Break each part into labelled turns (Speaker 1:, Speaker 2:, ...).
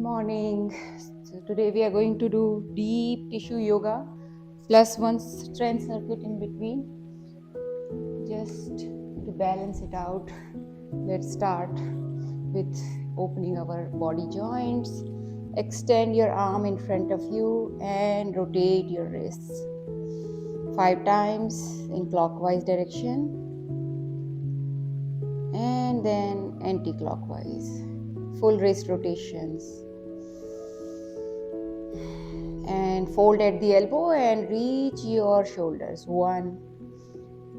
Speaker 1: Morning. So today we are going to do deep tissue yoga plus one strength circuit in between, just to balance it out. Let's start with opening our body joints. Extend your arm in front of you and rotate your wrists 5 times in clockwise direction and then anti-clockwise. Full wrist rotations. And fold at the elbow and reach your shoulders. 1,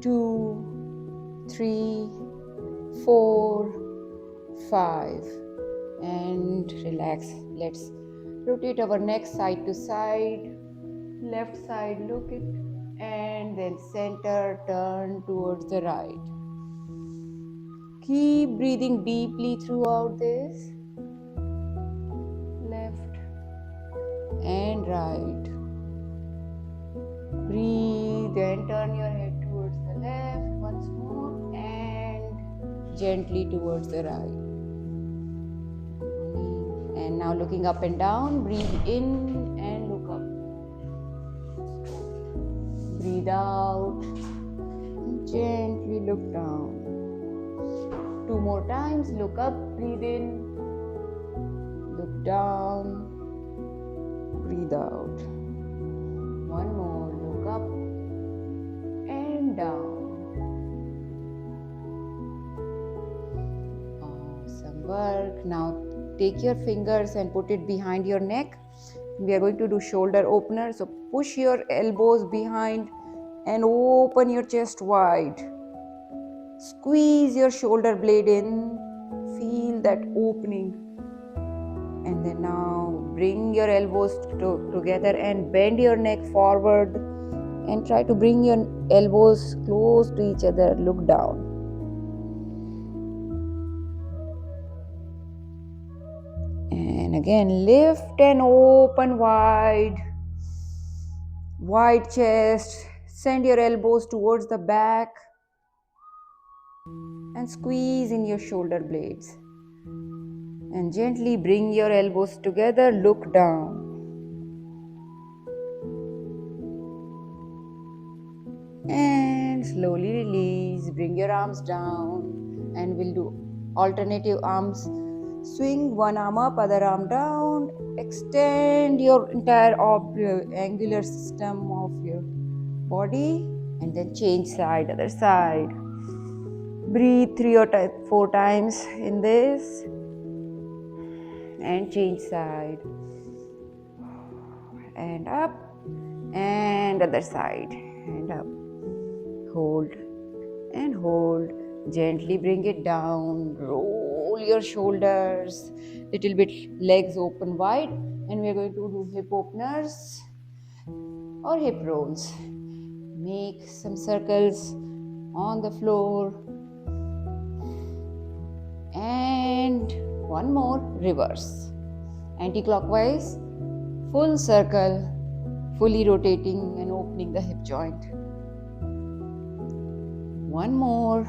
Speaker 1: 2, 3, 4, 5. And relax. Let's rotate our neck side to side. Left side, look it. And then center, turn towards the right. Keep breathing deeply throughout this. Left and right. Breathe and turn your head towards the left once more and gently towards the right. And now looking up and down, breathe in and look up. Breathe out and gently look down. 2 more times, look up, breathe in, look down, breathe out. 1 more, look up and down. Awesome work. Now take your fingers and put it behind your neck. We are going to do shoulder opener. So push your elbows behind and open your chest wide. Squeeze your shoulder blade in. Feel that opening. And then now bring your elbows together and bend your neck forward. And try to bring your elbows close to each other. Look down. And again, lift and open wide. Wide chest. Send your elbows towards the back. And squeeze in your shoulder blades. And gently bring your elbows together. Look down. And slowly release. Bring your arms down. And we'll do alternative arms. Swing one arm up, other arm down. Extend your entire angular system of your body. And then change side, other side. Breathe 3 or 4 times in this. And change side. And up. And other side. And up. Hold. And hold. Gently bring it down. Roll your shoulders. Little bit legs open wide. And we are going to do hip openers or hip rolls. Make some circles on the floor. And 1 more, reverse. Anti-clockwise, full circle, fully rotating and opening the hip joint. 1 more.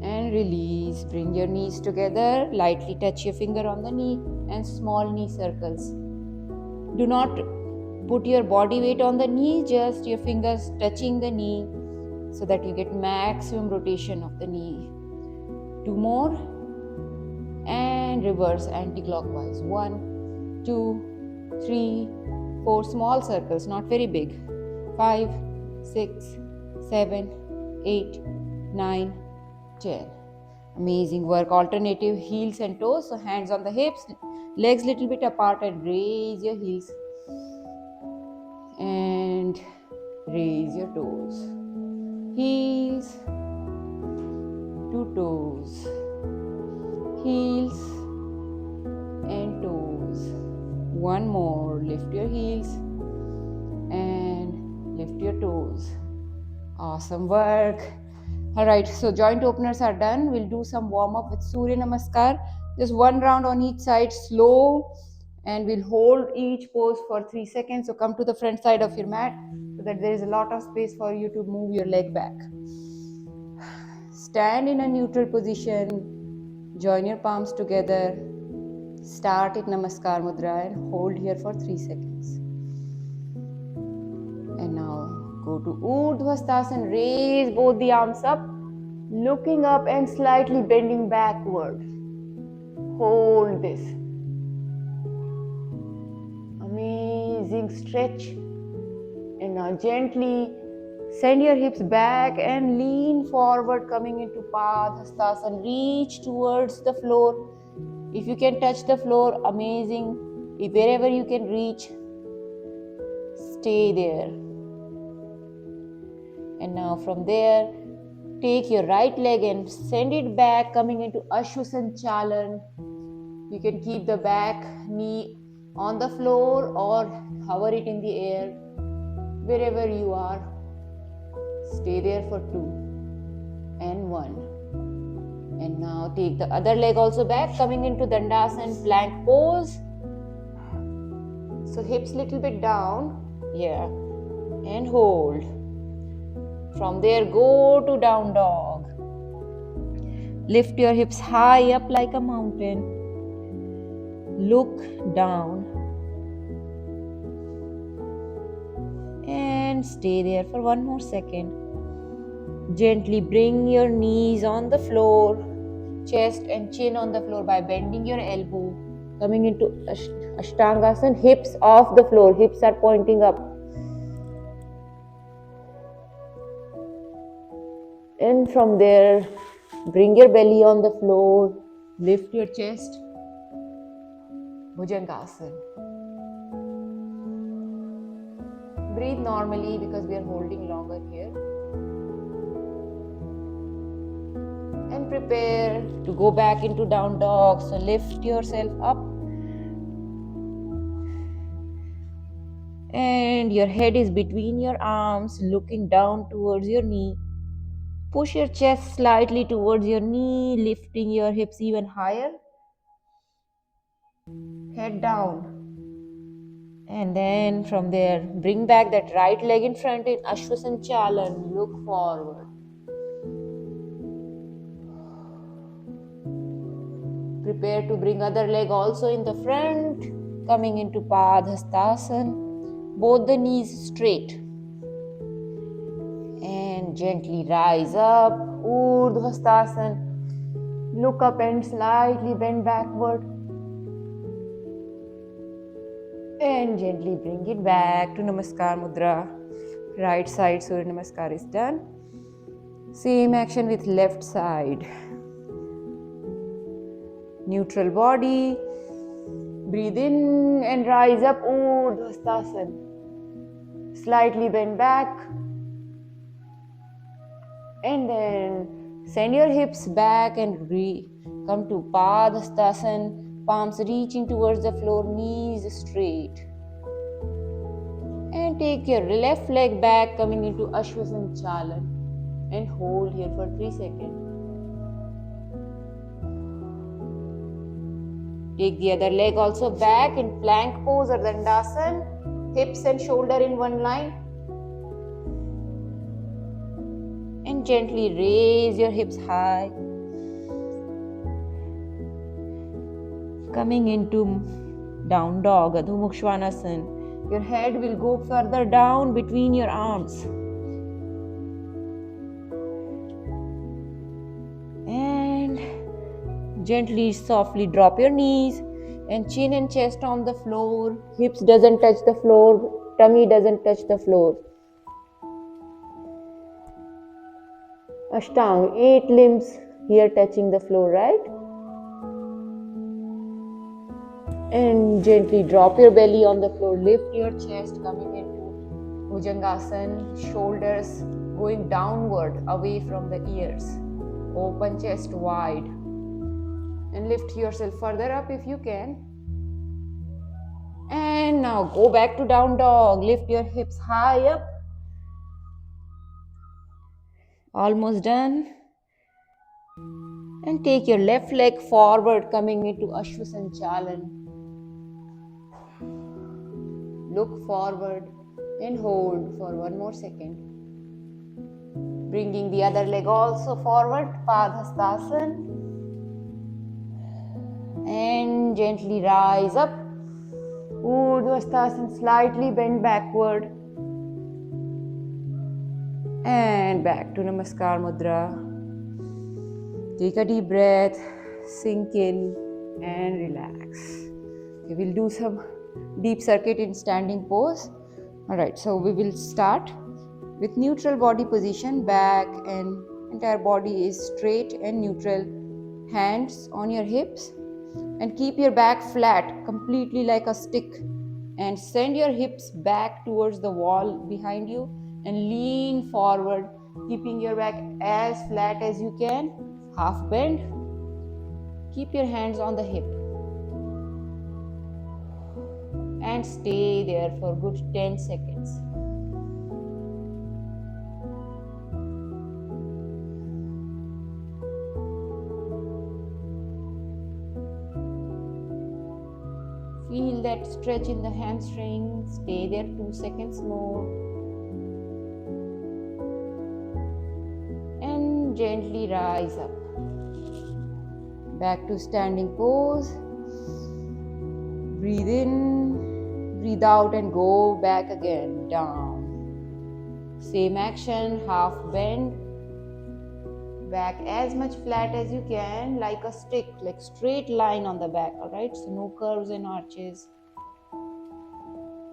Speaker 1: And release. Bring your knees together. Lightly touch your finger on the knee and small knee circles. Do not put your body weight on the knee, just your fingers touching the knee so that you get maximum rotation of the knee. 2 more. And reverse anti-clockwise. 1, 2, 3, 4 small circles, not very big. 5, 6, 7, 8, 9, 10. Amazing work. Alternative heels and toes. So hands on the hips, legs little bit apart and raise your heels. And raise your toes. Heels to toes. Heels and toes. 1 more. Lift your heels and lift your toes. Awesome work. Alright, so joint openers are done. We'll do some warm up with Surya Namaskar. Just 1 round on each side, slow. And we'll hold each pose for 3 seconds. So come to the front side of your mat so that there is a lot of space for you to move your leg back. Stand in a neutral position. Join your palms together. Start at Namaskar Mudra and hold here for 3 seconds. And now go to Urdhva Hastasana. Raise both the arms up, looking up and slightly bending backward. Hold this. Amazing stretch. And now gently send your hips back and lean forward, coming into Padhastasana. Reach towards the floor. If you can touch the floor, amazing. If wherever you can reach, stay there. And now from there, take your right leg and send it back, coming into Ashwasanchalan. You can keep the back knee on the floor or hover it in the air. Wherever you are, stay there for 2 and 1. And now take the other leg also back, coming into Dandasana plank pose. So hips little bit down, and hold. From there, go to down dog. Lift your hips high up like a mountain. Look down. And stay there for 1 more second. Gently bring your knees on the floor, chest and chin on the floor by bending your elbow. Coming into Ashtangasana, hips off the floor, hips are pointing up. And from there, bring your belly on the floor, lift your chest, Bhujangasana. Breathe normally because we are holding longer here. And prepare to go back into down dog. So lift yourself up. And your head is between your arms, looking down towards your knee. Push your chest slightly towards your knee, lifting your hips even higher. Head down. And then from there, bring back that right leg in front in Ashwasanchalan. Look forward. Prepare to bring other leg also in the front, coming into Padhastasana. Both the knees straight. And gently rise up, Urdhva. Look up and slightly bend backward. And gently bring it back to Namaskar Mudra. Right side Surya Namaskar is done. Same action with left side. Neutral body. Breathe in and rise up, Urdhva. Slightly bend back. And then send your hips back and come to Padhastasana. Palms reaching towards the floor, knees straight. And take your left leg back, coming into Ashwasanchalan. And hold here for 3 seconds. Take the other leg also back in plank pose or Dandasana. Hips and shoulder in one line. And gently raise your hips high. Coming into down dog, Adho Mukha Svanasana. Your head will go further down between your arms. And gently, softly drop your knees and chin and chest on the floor. Hips doesn't touch the floor, tummy doesn't touch the floor. Ashtanga, 8 limbs here touching the floor, right? And gently drop your belly on the floor, lift your chest, coming into Bhujangasana, shoulders going downward away from the ears. Open chest wide. And lift yourself further up if you can. And now go back to down dog. Lift your hips high up. Almost done. And take your left leg forward, coming into Ashwasanchalan. Look forward and hold for 1 more second. Bringing the other leg also forward, Padhastasana. And gently rise up. Urdhva slightly bend backward. And back to Namaskar Mudra. Take a deep breath, sink in and relax. Okay, we'll do some deep circuit in standing pose. Alright, so we will start with neutral body position. Back and entire body is straight and neutral. Hands on your hips. And keep your back flat, completely like a stick. And send your hips back towards the wall behind you and lean forward, keeping your back as flat as you can. Half bend. Keep your hands on the hip. And stay there for a good 10 seconds. Feel that stretch in the hamstring. Stay there 2 seconds more. And gently rise up. Back to standing pose. Breathe in, breathe out and go back again, down. Same action, half bend. Back as much flat as you can, like a stick, like straight line on the back, alright? So no curves and arches.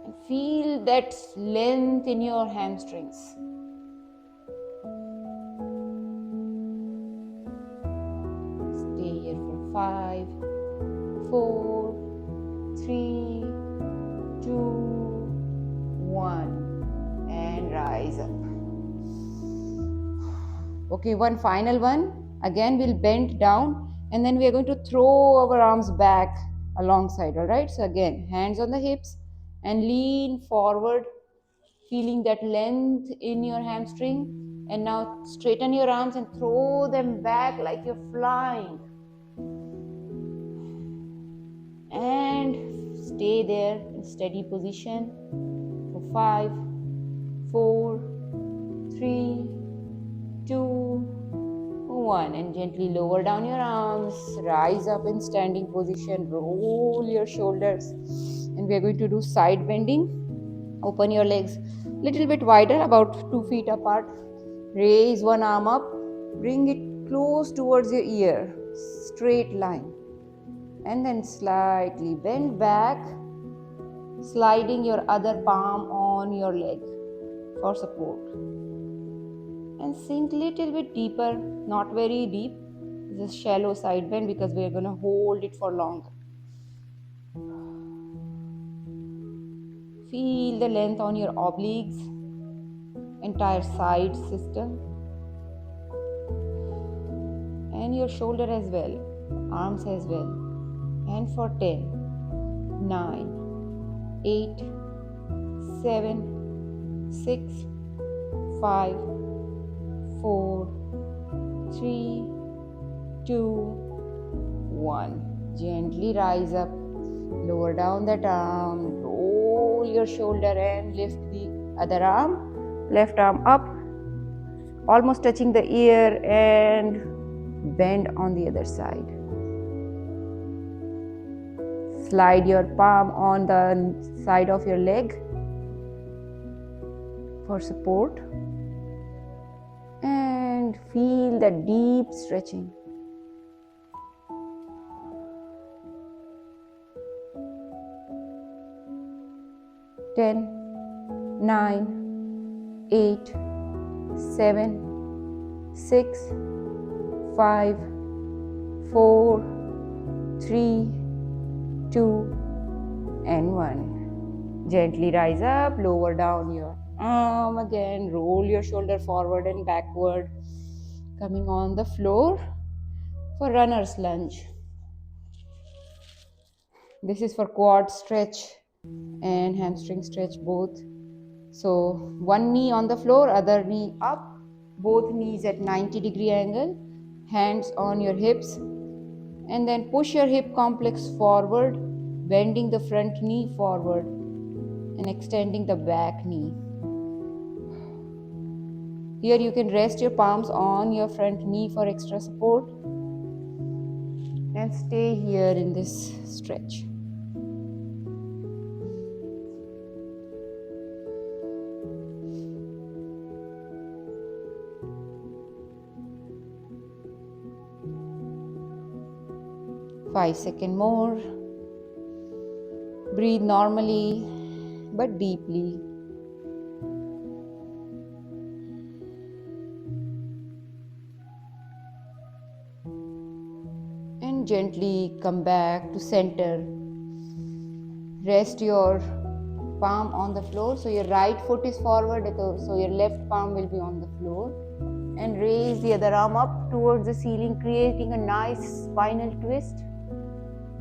Speaker 1: And feel that length in your hamstrings. Stay here for 5, 4, 3, 2, 1. And rise up. Okay, one final one. Again, we'll bend down and then we are going to throw our arms back alongside, alright? So again, hands on the hips and lean forward, feeling that length in your hamstring. And now straighten your arms and throw them back like you're flying. And stay there in steady position for 5, 4, 3, 2, 1. And gently lower down your arms, rise up in standing position, roll your shoulders, and we are going to do side bending. Open your legs little bit wider, about 2 feet apart. Raise one arm up, bring it close towards your ear, straight line, and then slightly bend back, sliding your other palm on your leg for support. And sink little bit deeper, not very deep, just shallow side bend because we are going to hold it for longer. Feel the length on your obliques, entire side system, and your shoulder as well, arms as well. And for 10, 9, 8, 7, 6, 5, 4, 3, 2, 1. Gently rise up, lower down that arm, roll your shoulder and lift the other arm, left arm up, almost touching the ear, and bend on the other side. Slide your palm on the side of your leg for support. And feel that deep stretching. Ten, 9, 8, 7, 6, 5, 4, 3, 2, and 1. Gently rise up, lower down your arm again, roll your shoulder forward and backward, coming on the floor for runner's lunge. This is for quad stretch and hamstring stretch both. So one knee on the floor, other knee up, both knees at 90-degree angle, hands on your hips, and then push your hip complex forward, bending the front knee forward and extending the back knee. Here you can rest your palms on your front knee for extra support. And stay here in this stretch. Five seconds more. Breathe normally but deeply. And gently come back to center. Rest your palm on the floor. So your right foot is forward, so your left palm will be on the floor. And raise the other arm up towards the ceiling, creating a nice spinal twist.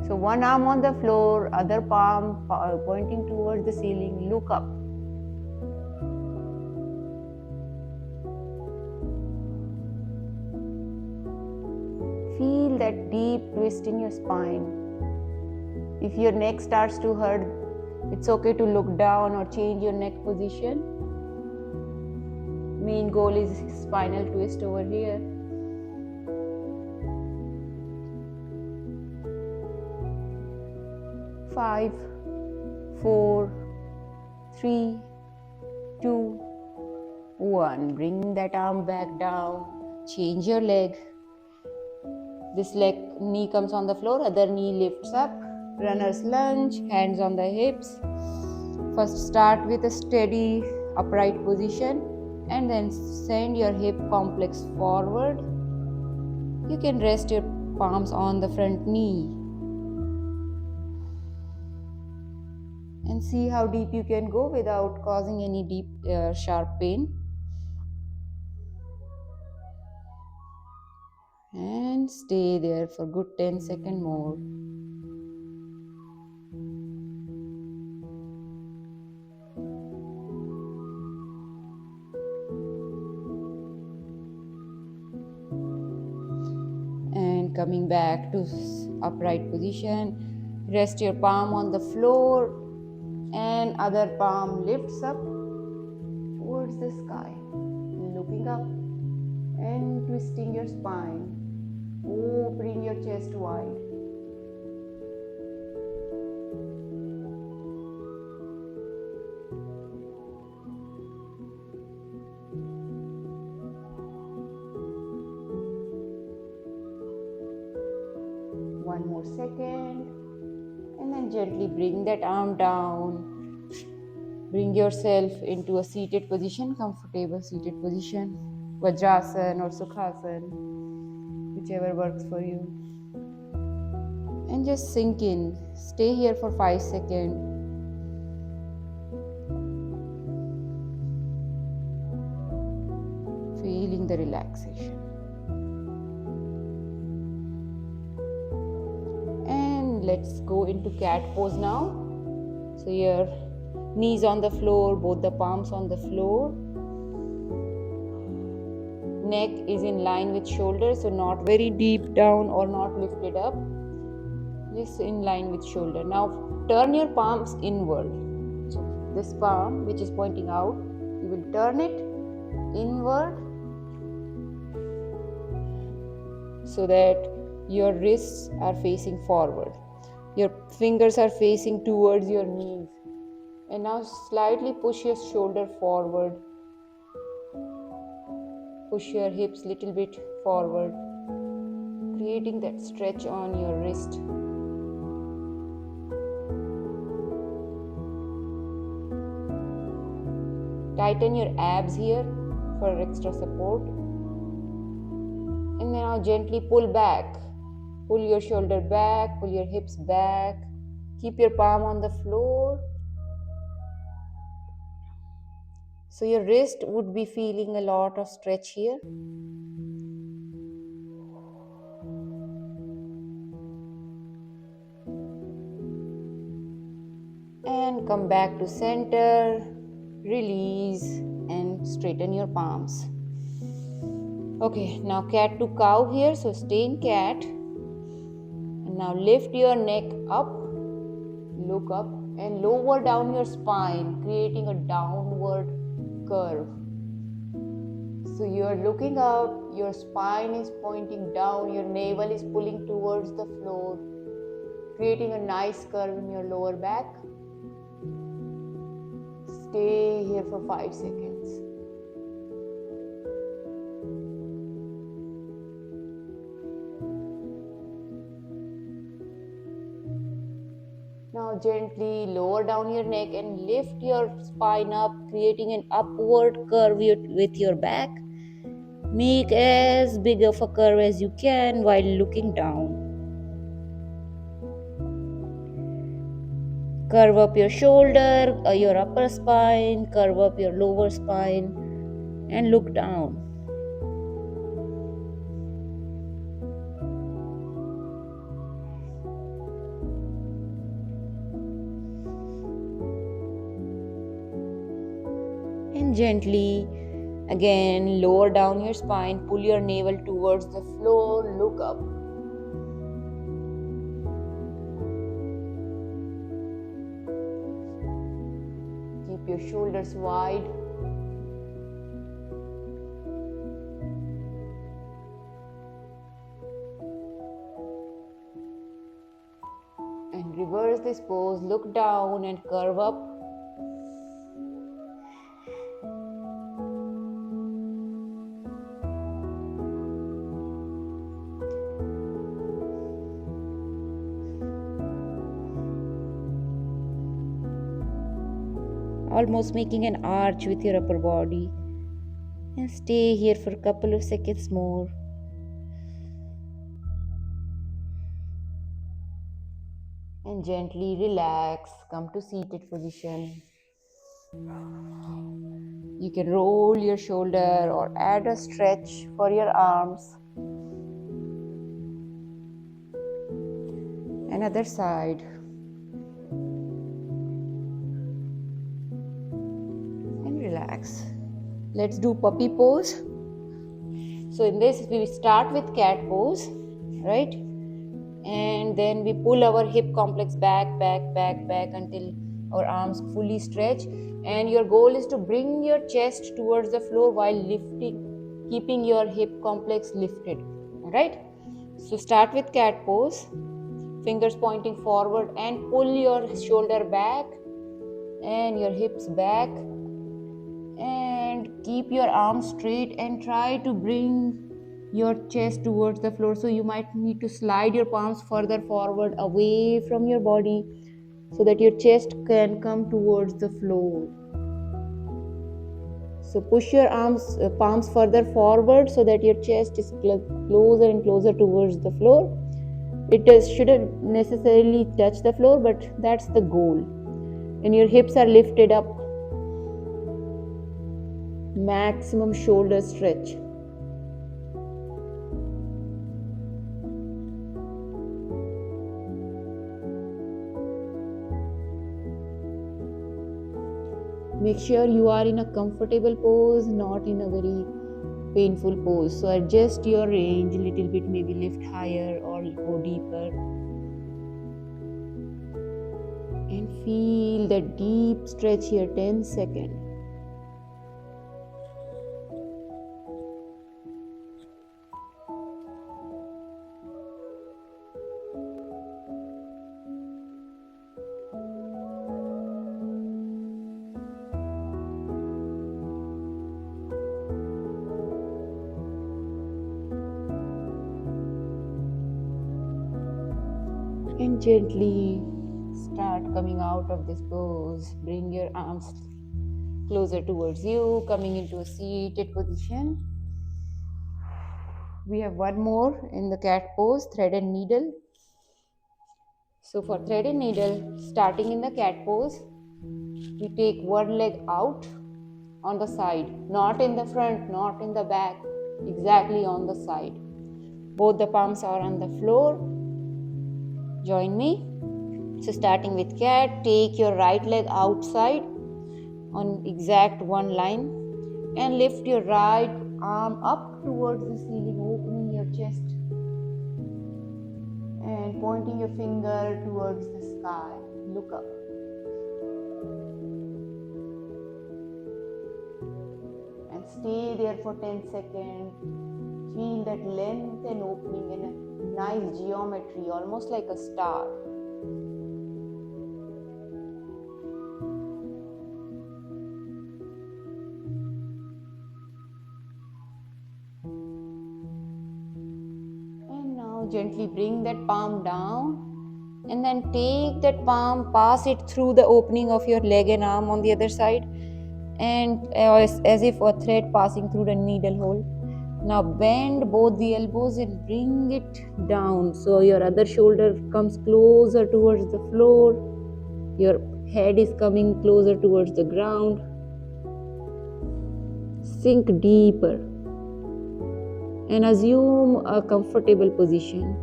Speaker 1: So one arm on the floor, other palm pointing towards the ceiling. Look up. Feel that deep twist in your spine. If your neck starts to hurt, it's okay to look down or change your neck position. Main goal is spinal twist over here. Five, 4, 3, 2, 1. Bring that arm back down. Change your leg. This knee comes on the floor, other knee lifts up. Runner's lunge, hands on the hips. First start with a steady upright position and then send your hip complex forward. You can rest your palms on the front knee. And see how deep you can go without causing any deep sharp pain. And stay there for good 10 seconds more. And coming back to upright position, rest your palm on the floor and other palm lifts up towards the sky, looking up and twisting your spine, opening your chest wide. One more second, and then gently bring that arm down. Bring yourself into a seated position, comfortable seated position, Vajrasana or Sukhasana, whichever works for you. And just sink in. Stay here for 5 seconds. Feeling the relaxation. And let's go into cat pose now. So your knees on the floor, both the palms on the floor. Neck is in line with shoulders, so not very deep down or not lifted up. Just in line with shoulder. Now turn your palms inward. So this palm, which is pointing out, you will turn it inward so that your wrists are facing forward. Your fingers are facing towards your knees. And now slightly push your shoulder forward. Push your hips a little bit forward, creating that stretch on your wrist. Tighten your abs here for extra support. And now gently pull back. Pull your shoulder back, pull your hips back. Keep your palm on the floor. So your wrist would be feeling a lot of stretch here. And come back to center, release and straighten your palms. Okay, now cat to cow here, so stay in cat. And now lift your neck up, look up and lower down your spine, creating a downward curve. So you are looking up Your spine is pointing down, your navel is pulling towards the floor, creating a nice curve in your lower back. Stay here for 5 seconds. Now gently lower down your neck and lift your spine up, creating an upward curve with your back. Make as big of a curve as you can while looking down. Curve up your shoulder, your upper spine, curve up your lower spine, and look down. And gently again lower down your spine, pull your navel towards the floor, look up. Keep your shoulders wide. And reverse this pose, look down and curve up. Almost making an arch with your upper body. And stay here for a couple of seconds more. And gently relax, come to seated position. You can roll your shoulder or add a stretch for your arms. Another side. And relax. Let's do puppy pose. So in this we start with cat pose, right? And then we pull our hip complex back until our arms fully stretch. And your goal is to bring your chest towards the floor while lifting, keeping your hip complex lifted. Alright? So start with cat pose. Fingers pointing forward and pull your shoulder back and your hips back. And keep your arms straight and try to bring your chest towards the floor. So you might need to slide your palms further forward away from your body so that your chest can come towards the floor. So push your palms further forward so that your chest is closer and closer towards the floor. It shouldn't necessarily touch the floor, but that's the goal. And your hips are lifted up. Maximum shoulder stretch. Make sure you are in a comfortable pose, not in a very painful pose. So adjust your range a little bit, maybe lift higher or go deeper. And feel the deep stretch here, 10 seconds. And gently start coming out of this pose. Bring your arms closer towards you, coming into a seated position. We have one more in the cat pose, thread and needle. So for thread and needle, starting in the cat pose, we take one leg out on the side, not in the front, not in the back, exactly on the side. Both the palms are on the floor. Join me. So starting with cat, take your right leg outside on exact one line and lift your right arm up towards the ceiling, opening your chest and pointing your finger towards the sky. Look up. And stay there for 10 seconds. Feel that length and opening in a nice geometry, almost like a star. And now gently bring that palm down. And then take that palm, pass it through the opening of your leg and arm on the other side, and as if a thread passing through the needle hole. Now bend both the elbows and bring it down so your other shoulder comes closer towards the floor. Your head is coming closer towards the ground. Sink deeper and assume a comfortable position.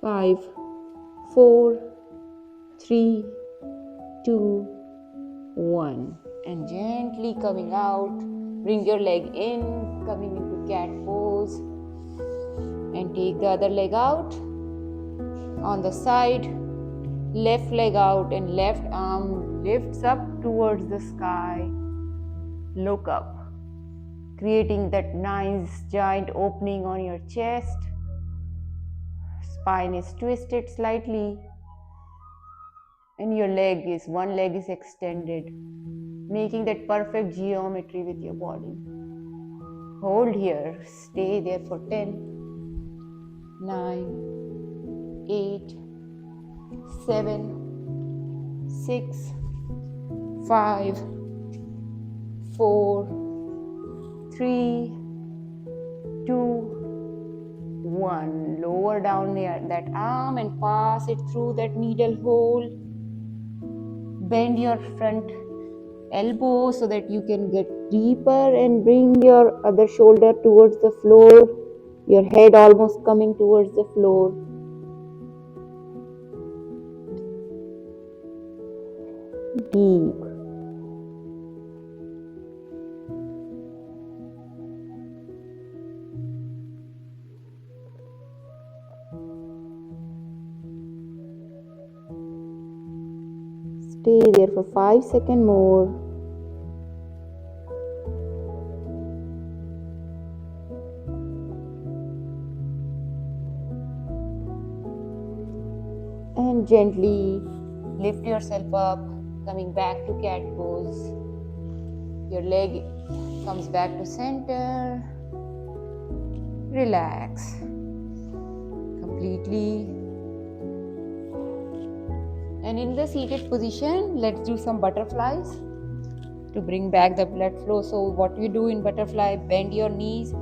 Speaker 1: Five, 4, 3, 2, 1. And gently coming out, bring your leg in, coming into cat pose. And take the other leg out on the side. Left leg out and left arm lifts up towards the sky. Look up, creating that nice giant opening on your chest. Spine is twisted slightly. And your one leg is extended, making that perfect geometry with your body. Hold here, stay there for 10, 9, 8, 7, 6, 5, 4, 3, 2, 1. Lower down that arm and pass it through that needle hole. Bend your front elbow so that you can get deeper and bring your other shoulder towards the floor. Your head almost coming towards the floor. Deep. Stay there for 5 seconds more. And gently lift yourself up, coming back to cat pose. Your leg comes back to center. Relax completely. And in the seated position, let's do some butterflies to bring back the blood flow. So what you do in butterfly, bend your knees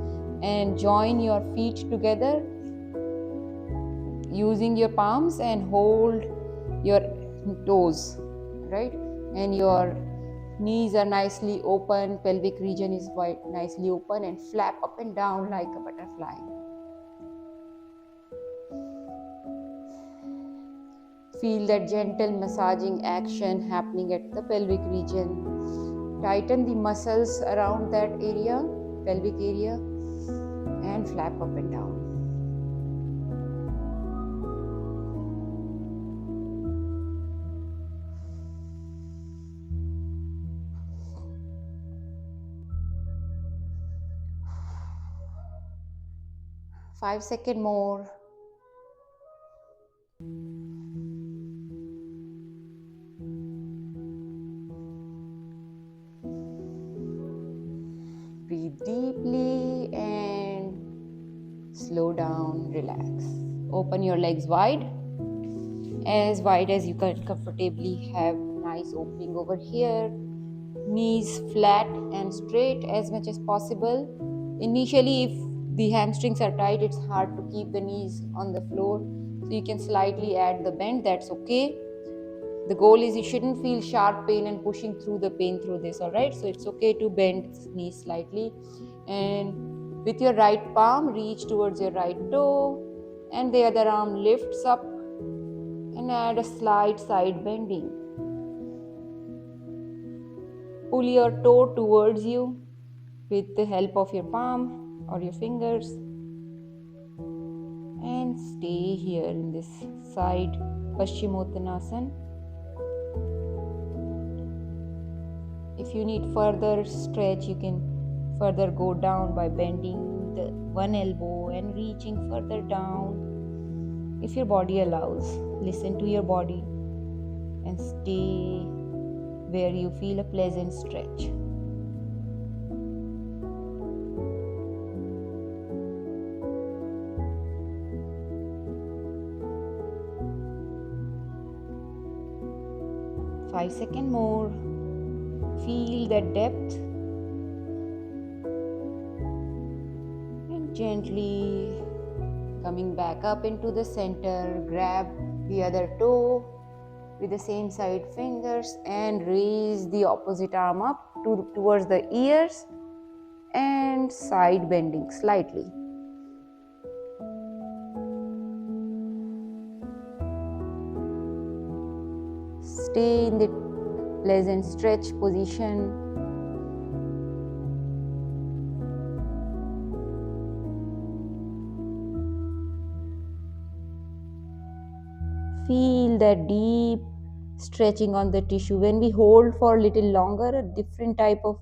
Speaker 1: and join your feet together using your palms and hold your toes, right? And your knees are nicely open, pelvic region is quite nicely open, and flap up and down like a butterfly. Feel that gentle massaging action happening at the pelvic region. Tighten the muscles around that area, pelvic area, and flap up and down. Five seconds more. Breathe deeply and slow down, relax. Open your legs wide as you can comfortably have nice opening over here. Knees flat and straight as much as possible. Initially, if the hamstrings are tight, it's hard to keep the knees on the floor. So you can slightly add the bend, that's okay. The goal is you shouldn't feel sharp pain and pushing through the pain through this, alright? So it's okay to bend knees slightly. And with your right palm, reach towards your right toe. And the other arm lifts up and add a slight side bending. Pull your toe towards you with the help of your palm or your fingers and stay here in this side Paschimottanasana. If you need further stretch, you can further go down by bending the one elbow and reaching further down. If your body allows, listen to your body and stay where you feel a pleasant stretch. Five seconds more. Feel that depth and gently coming back up into the center. Grab the other toe with the same side fingers and raise the opposite arm up towards the ears and side bending slightly. Stay in the pleasant stretch position. Feel that deep stretching on the tissue. When we hold for a little longer, a different type of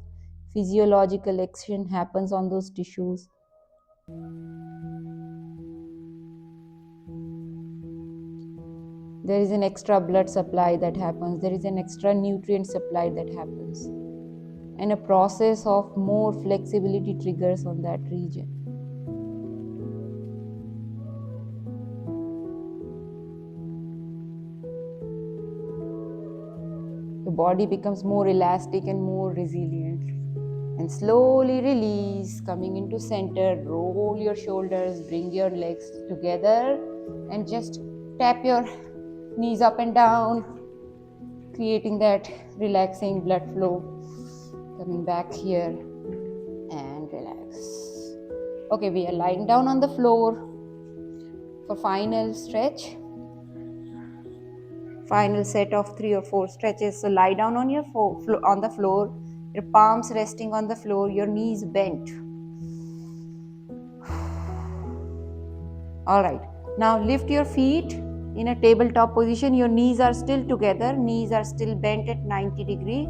Speaker 1: physiological action happens on those tissues. There is an extra blood supply that happens. There is an extra nutrient supply that happens. And a process of more flexibility triggers on that region. The body becomes more elastic and more resilient. And slowly release, coming into center. Roll your shoulders, bring your legs together and just tap your knees up and down, creating that relaxing blood flow. Coming back here and relax. Okay, we are lying down on the floor for final stretch. Final set of 3 or 4 stretches. So lie down on your on the floor, your palms resting on the floor, your knees bent. All right. Now lift your feet in a tabletop position. Your knees are still together. Knees are still bent at 90 degrees.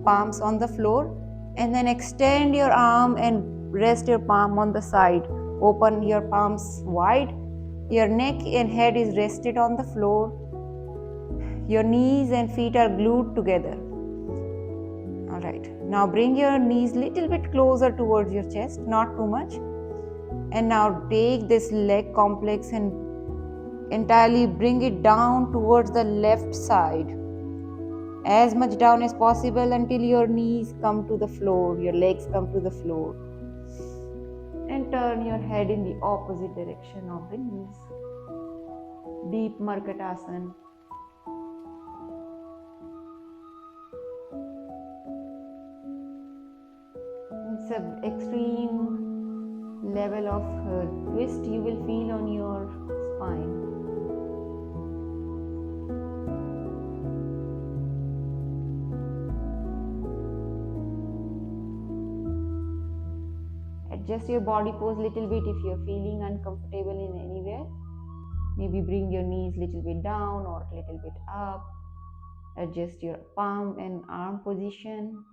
Speaker 1: Palms on the floor. And then extend your arm and rest your palm on the side. Open your palms wide. Your neck and head is rested on the floor. Your knees and feet are glued together. All right. Now bring your knees little bit closer towards your chest, not too much. And now take this leg complex and entirely bring it down towards the left side. As much down as possible until your knees come to the floor, your legs come to the floor. And turn your head in the opposite direction of the knees. Deep Markatasana. It's an extreme level of twist you will feel on your spine. Adjust your body pose little bit if you're feeling uncomfortable in anywhere. Maybe bring your knees little bit down or little bit up. Adjust your palm and arm position.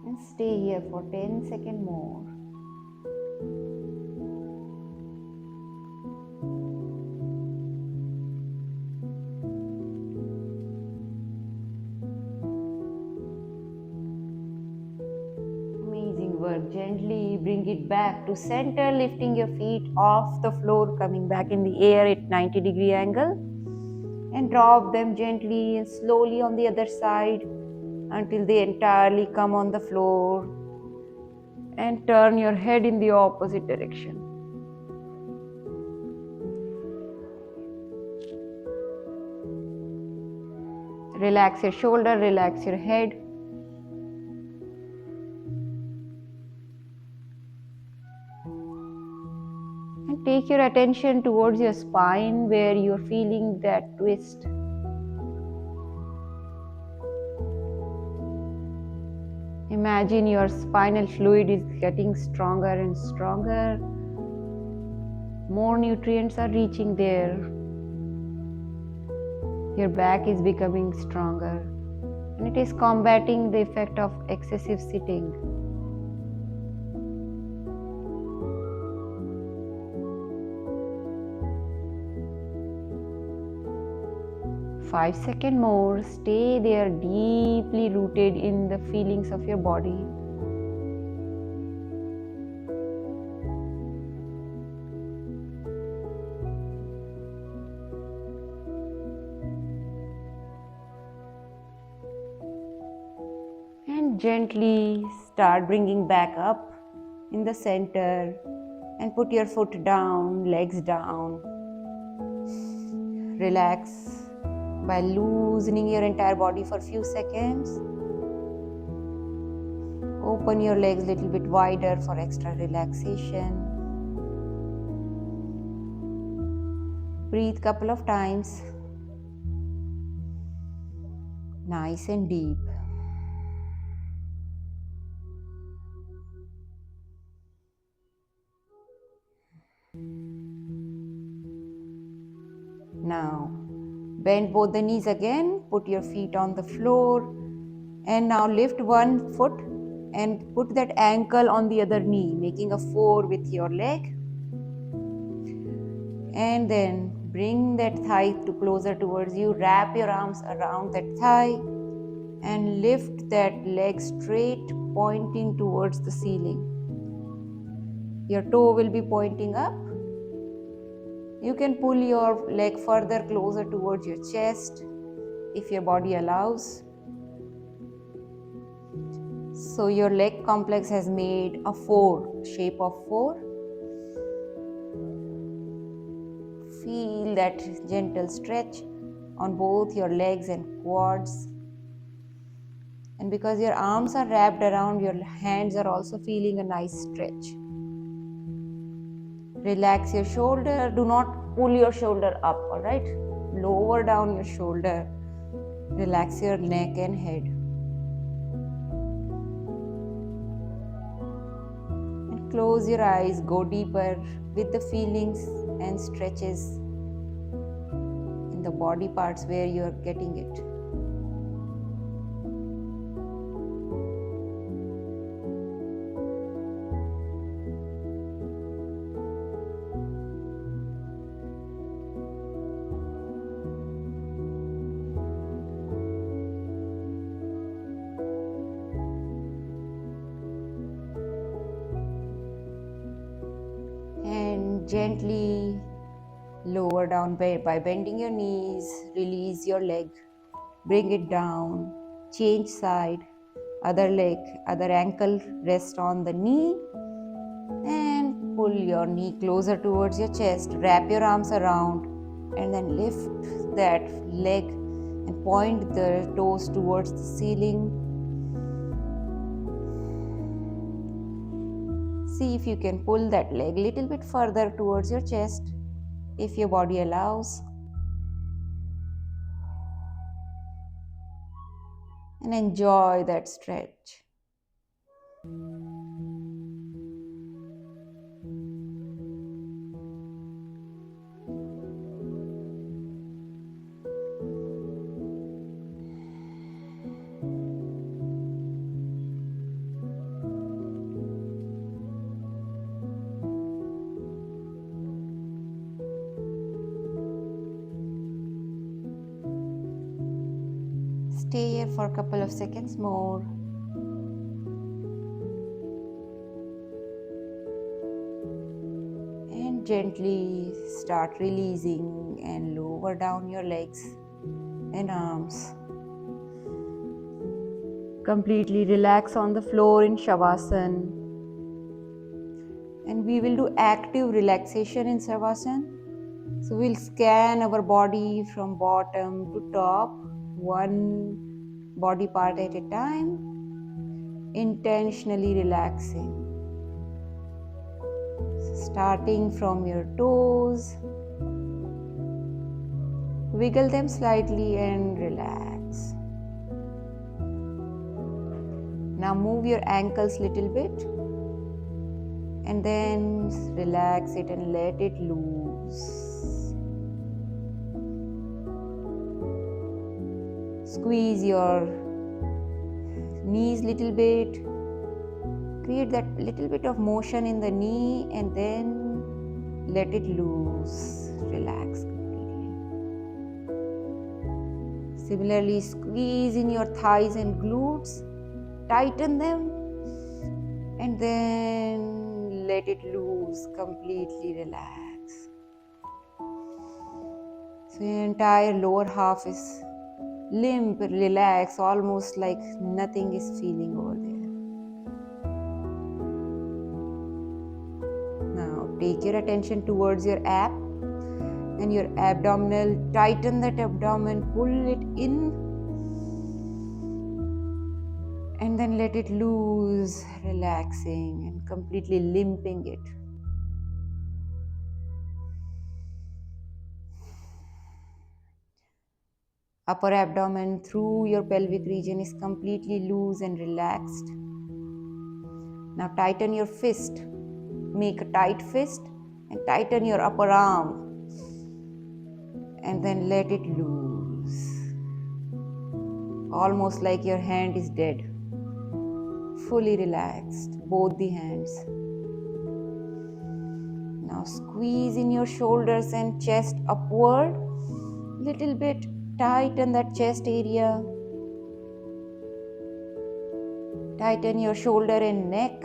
Speaker 1: And stay here for 10 seconds more. Amazing work. Gently bring it back to center, lifting your feet off the floor, coming back in the air at 90-degree angle. And drop them gently and slowly on the other side until they entirely come on the floor. And turn your head in the opposite direction. Relax your shoulder, relax your head. take your attention towards your spine where you're feeling that twist. Imagine your spinal fluid is getting stronger and stronger. More nutrients are reaching there. Your back is becoming stronger, and it is combating the effect of excessive sitting. 5 seconds more. Stay there, deeply rooted in the feelings of your body. And gently start bringing back up in the center and put your foot down, legs down. Relax by loosening your entire body for a few seconds. Open your legs a little bit wider for extra relaxation. Breathe a couple of times. Nice and deep. Now, bend both the knees again, put your feet on the floor, and now lift one foot and put that ankle on the other knee, making a 4 with your leg. And then bring that thigh to closer towards you, wrap your arms around that thigh, and lift that leg straight, pointing towards the ceiling. Your toe will be pointing up. You can pull your leg further closer towards your chest if your body allows. So your leg complex has made a 4, shape of 4. Feel that gentle stretch on both your legs and quads. And because your arms are wrapped around, your hands are also feeling a nice stretch. Relax your shoulder. Do not pull your shoulder up, alright? Lower down your shoulder. Relax your neck and head. And close your eyes. Go deeper with the feelings and stretches in the body parts where you are getting it. And gently lower down by bending your knees. Release your leg. Bring it down. Change side. Other leg, other ankle rest on the knee. And pull your knee closer towards your chest. Wrap your arms around. And then lift that leg and point the toes towards the ceiling. See if you can pull that leg a little bit further towards your chest, if your body allows. And enjoy that stretch. Stay here for a couple of seconds more. And gently start releasing and lower down your legs and arms. Completely relax on the floor in Shavasana. And we will do active relaxation in Savasana. So we'll scan our body from bottom to top, one body part at a time, intentionally relaxing. starting from your toes. Wiggle them slightly and relax. Now move your ankles little bit and then relax it and let it loose. Squeeze your knees little bit. Create that little bit of motion in the knee and then let it loose. Relax completely. Similarly, squeeze in your thighs and glutes. Tighten them and then let it loose. Completely relax. So your entire lower half is limp, relaxed, almost like nothing is feeling over there. Now take your attention towards your ab and your abdominal. Tighten that abdomen, pull it in and then let it loose, relaxing and completely limping it. Upper abdomen through your pelvic region is completely loose and relaxed. Now tighten your fist. Make a tight fist and tighten your upper arm and then let it loose. Almost like your hand is dead. Fully relaxed, both the hands. Now squeeze in your shoulders and chest upward. Little bit, tighten that chest area. Tighten your shoulder and neck.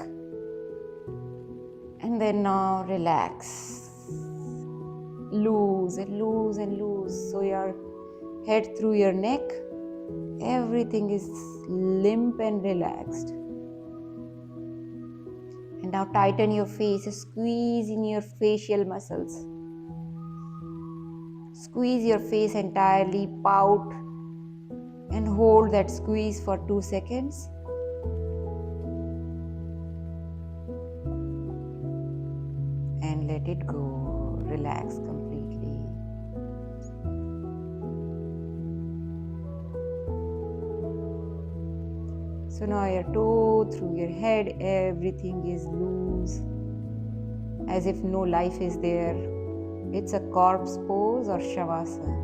Speaker 1: And then now relax. Loose and loose and loose. So your head through your neck, everything is limp and relaxed. And now tighten your face, squeeze in your facial muscles. Squeeze your face entirely, pout and hold that squeeze for 2 seconds. And let it go, relax completely. So now your toe through your head, everything is loose, as if no life is there. It's a corpse pose or Shavasana.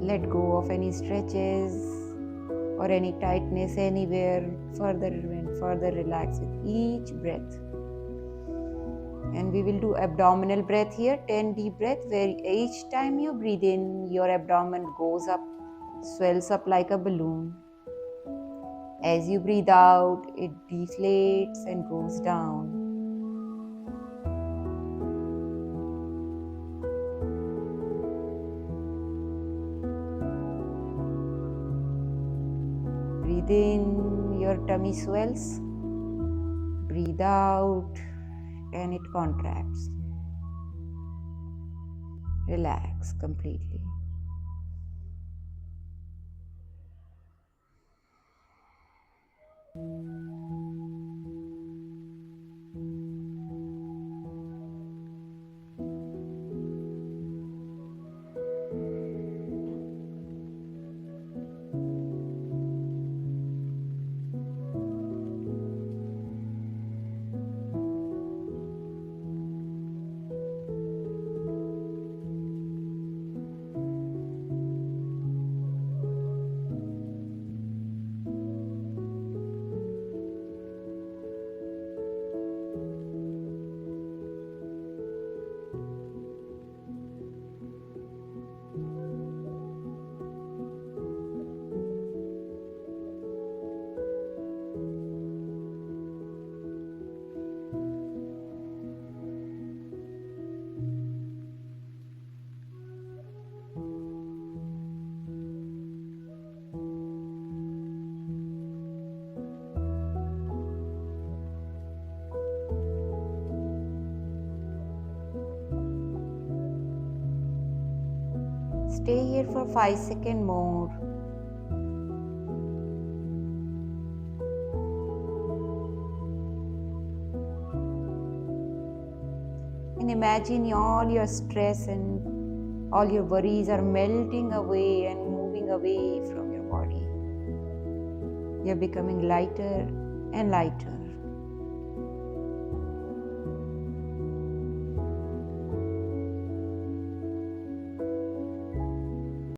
Speaker 1: Let go of any stretches or any tightness anywhere. Further and further relax with each breath. And we will do abdominal breath here, 10 deep breaths, where each time you breathe in, your abdomen goes up, swells up like a balloon. As you breathe out, it deflates and goes down. Breathe in, your tummy swells. Breathe out, and it contracts. Relax completely. Stay here for 5 seconds more. imagine all your stress and all your worries are melting away and moving away from your body. You're becoming lighter and lighter.